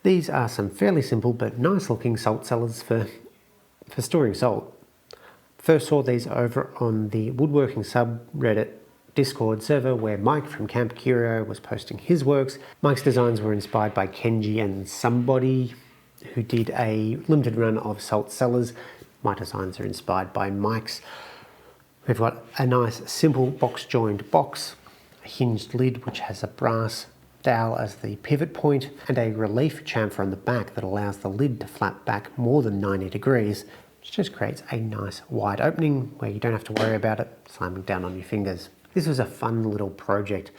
These are some fairly simple but nice looking salt cellars for storing salt. First saw these over on the woodworking subreddit Discord server where Mike from Camp Curio was posting his works. Mike's designs were inspired by Kenji and somebody who did a limited run of salt cellars. My designs are inspired by Mike's. We've got a nice simple box joined box, a hinged lid which has a brass dowel as the pivot point, and a relief chamfer on the back that allows the lid to flap back more than 90 degrees, which just creates a nice wide opening where you don't have to worry about it slamming down on your fingers. This was a fun little project,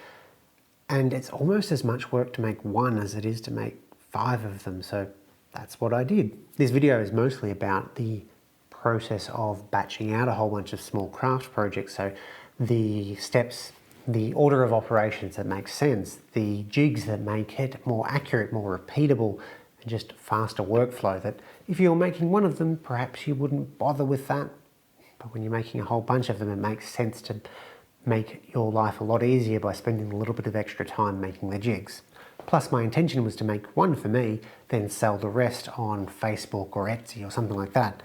and it's almost as much work to make one as it is to make 5 of them, so that's what I did. This video is mostly about the process of batching out a whole bunch of small craft projects, so the steps, the order of operations that makes sense, the jigs that make it more accurate, more repeatable, and just faster workflow that if you're making one of them, perhaps you wouldn't bother with that. But when you're making a whole bunch of them, it makes sense to make your life a lot easier by spending a little bit of extra time making the jigs. Plus my intention was to make one for me, then sell the rest on Facebook or Etsy or something like that.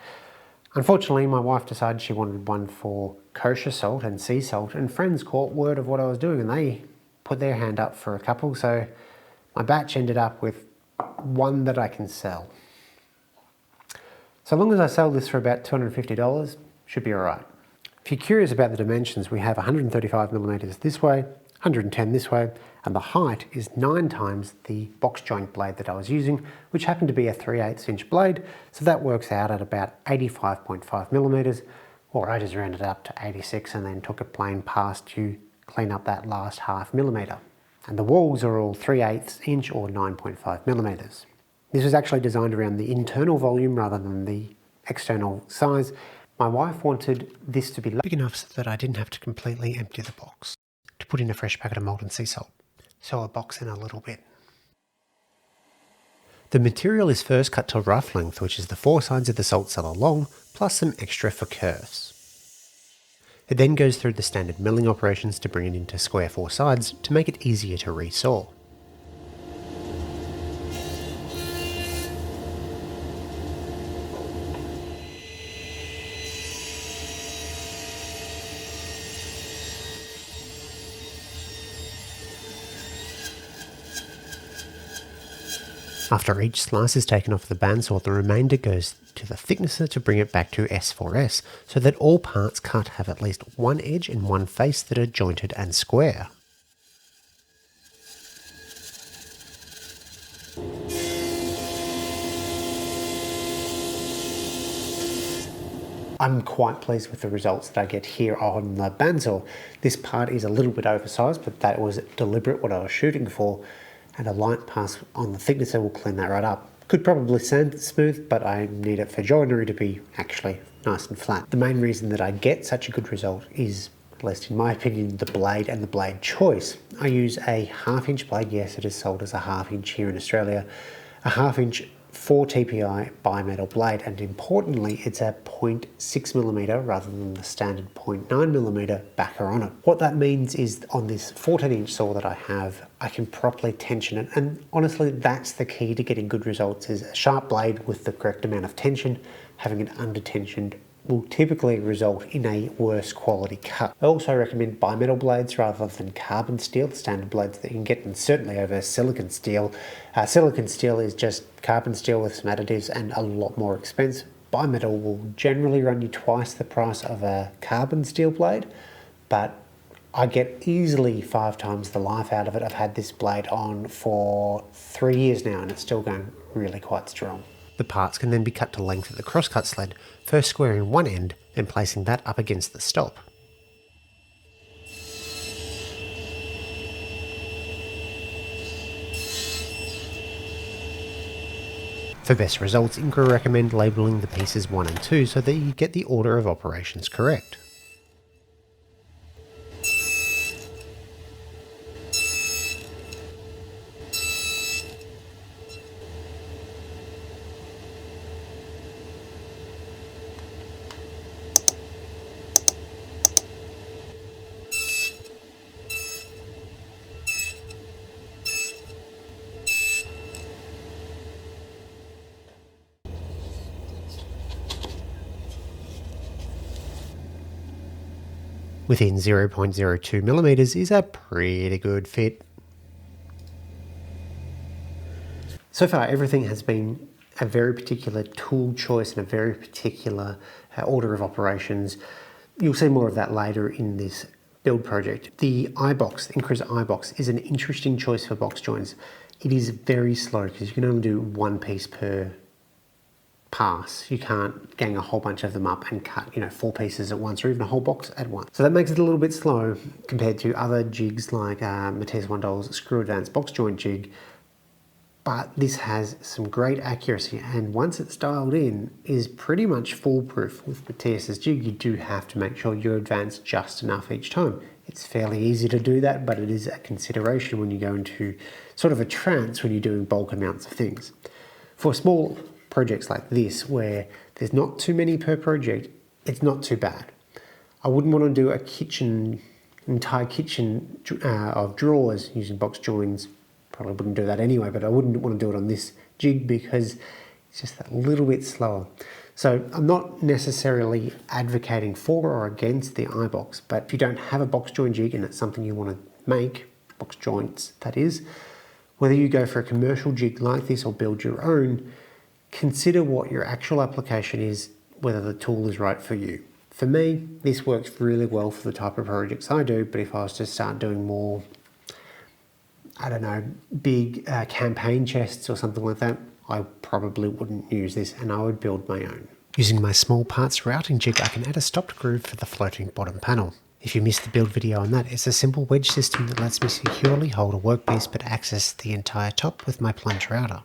Unfortunately, my wife decided she wanted one for kosher salt and sea salt, and friends caught word of what I was doing and they put their hand up for a couple, so my batch ended up with one that I can sell. So long as I sell this for about $250, should be alright. If you're curious about the dimensions, we have 135mm this way, 110 this way, and the height is 9 times the box joint blade that I was using, which happened to be a 3/8 inch blade, so that works out at about 85.5mm, or I just rounded it up to 86 and then took a plane past to clean up that last ½ millimetre. And the walls are all 3/8 inch or 9.5mm. This was actually designed around the internal volume rather than the external size. My wife wanted this to be big enough so that I didn't have to completely empty the box to put in a fresh packet of molten sea salt. So I'll box in a little bit. The material is first cut to rough length, which is the 4 sides of the salt cellar long, plus some extra for kerfs. It then goes through the standard milling operations to bring it into square 4 sides to make it easier to resaw. After each slice is taken off the bandsaw, the remainder goes to the thicknesser to bring it back to S4S, so that all parts cut have at least one edge and one face that are jointed and square. I'm quite pleased with the results that I get here on the bandsaw. This part is a little bit oversized, but that was deliberate what I was shooting for. And a light pass on the thicknesser will clean that right up. Could probably sand it smooth, but I need it for joinery to be actually nice and flat. The main reason that I get such a good result is, at least in my opinion, the blade and the blade choice. I use a 1/2 inch blade. Yes, it is sold as a 1/2 inch here in Australia. A 1/2 inch 4 TPI bimetal blade, and importantly it's a 0.6mm rather than the standard 0.9mm backer on it. What that means is on this 14 inch saw that I have, I can properly tension it, and honestly that's the key to getting good results, is a sharp blade with the correct amount of tension. Having it under tensioned will typically result in a worse quality cut. I also recommend bimetal blades rather than carbon steel, the standard blades that you can get, and certainly over silicon steel. Silicon steel is just carbon steel with some additives and a lot more expensive. Bimetal will generally run you twice the price of a carbon steel blade, but I get easily 5 times the life out of it. I've had this blade on for 3 years now and it's still going really quite strong. The parts can then be cut to length at the crosscut sled, first squaring one end, then placing that up against the stop. For best results, Ingra recommend labelling the pieces 1 and 2 so that you get the order of operations correct. within 0.02 millimeters is a pretty good fit. So far, everything has been a very particular tool choice and a very particular order of operations. You'll see more of that later in this build project. The IBox, the Increase IBox, is an interesting choice for box joints. It is very slow because you can only do one piece per pass. You can't gang a whole bunch of them up and cut, 4 pieces at once or even a whole box at once. So that makes it a little bit slow compared to other jigs like Mateus Wandol's Screw Advanced Box Joint Jig. But this has some great accuracy, and once it's dialed in, is pretty much foolproof. With Mateus's jig, you do have to make sure you advance just enough each time. It's fairly easy to do that, but it is a consideration when you go into sort of a trance when you're doing bulk amounts of things. For small projects like this, where there's not too many per project, it's not too bad. I wouldn't want to do entire kitchen of drawers using box joins. Probably wouldn't do that anyway, but I wouldn't want to do it on this jig because it's just a little bit slower. So I'm not necessarily advocating for or against the IBox, but if you don't have a box joint jig and it's something you want to make, box joints that is, whether you go for a commercial jig like this or build your own, consider what your actual application is, whether the tool is right for you. For me, this works really well for the type of projects I do, but if I was to start doing more, big campaign chests or something like that, I probably wouldn't use this and I would build my own. Using my small parts routing jig, I can add a stopped groove for the floating bottom panel. If you missed the build video on that, it's a simple wedge system that lets me securely hold a workpiece but access the entire top with my plunge router.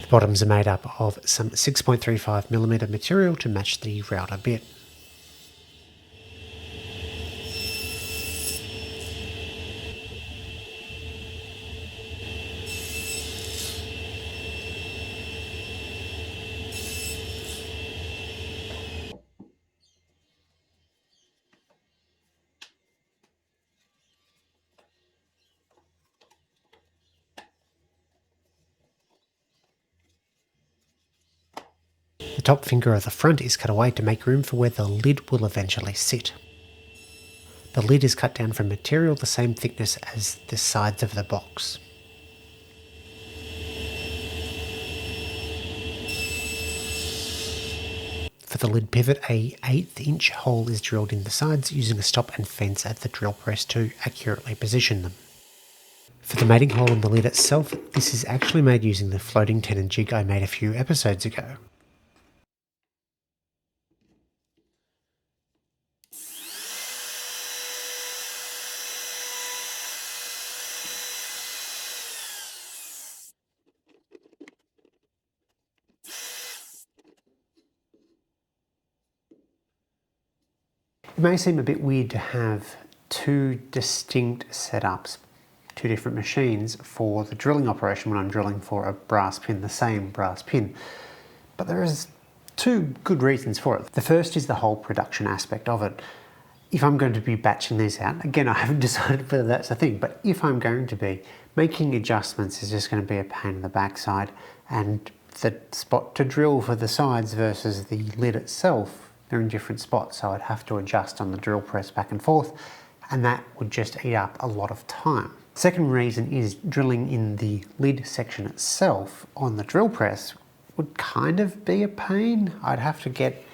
The bottoms are made up of some 6.35mm material to match the router bit. The top finger of the front is cut away to make room for where the lid will eventually sit. The lid is cut down from material the same thickness as the sides of the box. For the lid pivot, a 1/8 inch hole is drilled in the sides using a stop and fence at the drill press to accurately position them. For the mating hole in the lid itself, this is actually made using the floating tenon jig I made a few episodes ago. It may seem a bit weird to have two distinct setups, two different machines for the drilling operation when I'm drilling for a brass pin, the same brass pin. But there is two good reasons for it. The first is the whole production aspect of it. If I'm going to be batching these out, again, I haven't decided whether that's a thing, but if I'm going to be, making adjustments is just going to be a pain in the backside, and the spot to drill for the sides versus the lid itself, they're in different spots, so I'd have to adjust on the drill press back and forth, and that would just eat up a lot of time. Second reason is drilling in the lid section itself on the drill press would kind of be a pain. I'd have to get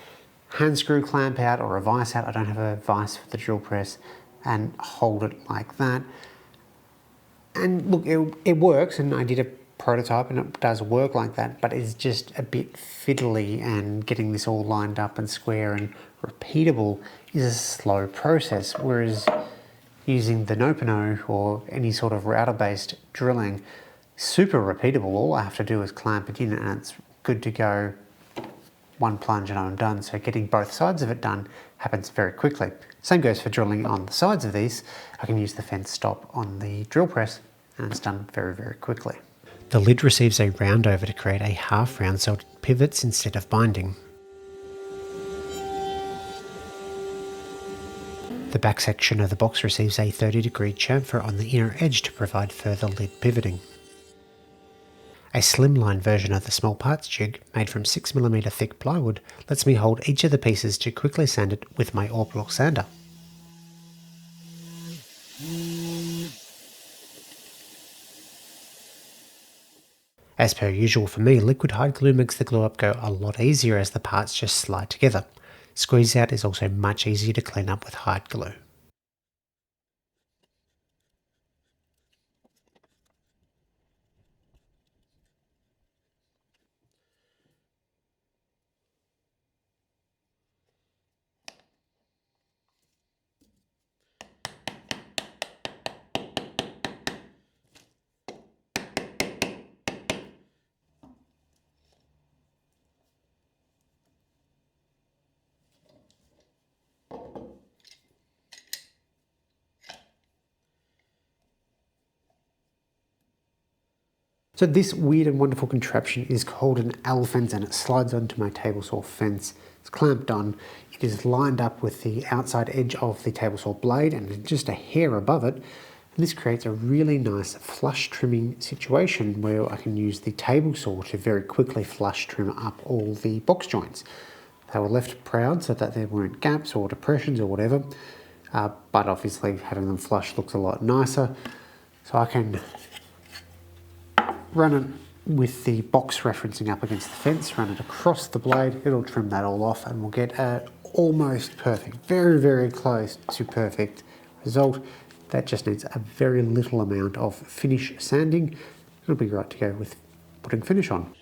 hand screw clamp out or a vise out. I don't have a vise for the drill press, and hold it like that. And look, it works, and I did a prototype and it does work like that, but it's just a bit fiddly, and getting this all lined up and square and repeatable is a slow process, whereas using the Nopino or any sort of router based drilling, super repeatable. All I have to do is clamp it in and it's good to go one plunge and I'm done, so getting both sides of it done happens very quickly. Same goes for drilling on the sides of these. I can use the fence stop on the drill press and it's done very, very quickly. The lid receives a round over to create a half round so it pivots instead of binding. The back section of the box receives a 30-degree chamfer on the inner edge to provide further lid pivoting. A slimline version of the small parts jig, made from 6mm thick plywood, lets me hold each of the pieces to quickly sand it with my orbital sander. As per usual for me, liquid hide glue makes the glue up go a lot easier as the parts just slide together. Squeeze out is also much easier to clean up with hide glue. So this weird and wonderful contraption is called an L fence and it slides onto my table saw fence. It's clamped on. It is lined up with the outside edge of the table saw blade and just a hair above it. And this creates a really nice flush trimming situation where I can use the table saw to very quickly flush trim up all the box joints. They were left proud so that there weren't gaps or depressions or whatever, but obviously having them flush looks a lot nicer. So I can run it with the box referencing up against the fence, run it across the blade, it'll trim that all off and we'll get a almost perfect, very, very close to perfect result. That just needs a very little amount of finish sanding. It'll be right to go with putting finish on.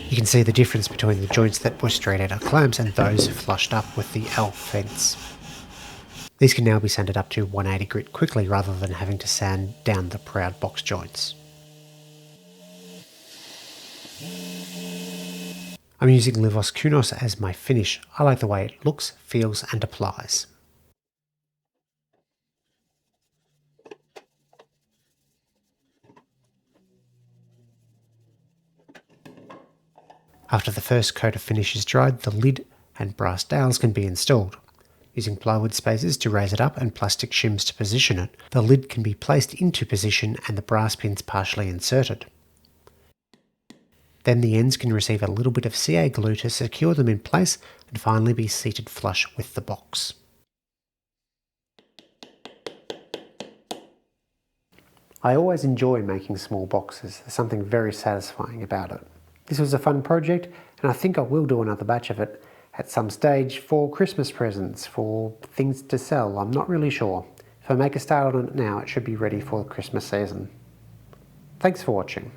You can see the difference between the joints that were straight out of clamps and those flushed up with the L fence. These can now be sanded up to 180 grit quickly rather than having to sand down the proud box joints. I'm using Livos Kunos as my finish. I like the way it looks, feels and applies. After the first coat of finish is dried, the lid and brass dowels can be installed. Using plywood spacers to raise it up and plastic shims to position it, the lid can be placed into position and the brass pins partially inserted. Then the ends can receive a little bit of CA glue to secure them in place and finally be seated flush with the box. I always enjoy making small boxes. There's something very satisfying about it. This was a fun project and I think I will do another batch of it at some stage for Christmas presents, for things to sell. I'm not really sure. If I make a start on it now, it should be ready for the Christmas season. Thanks for watching.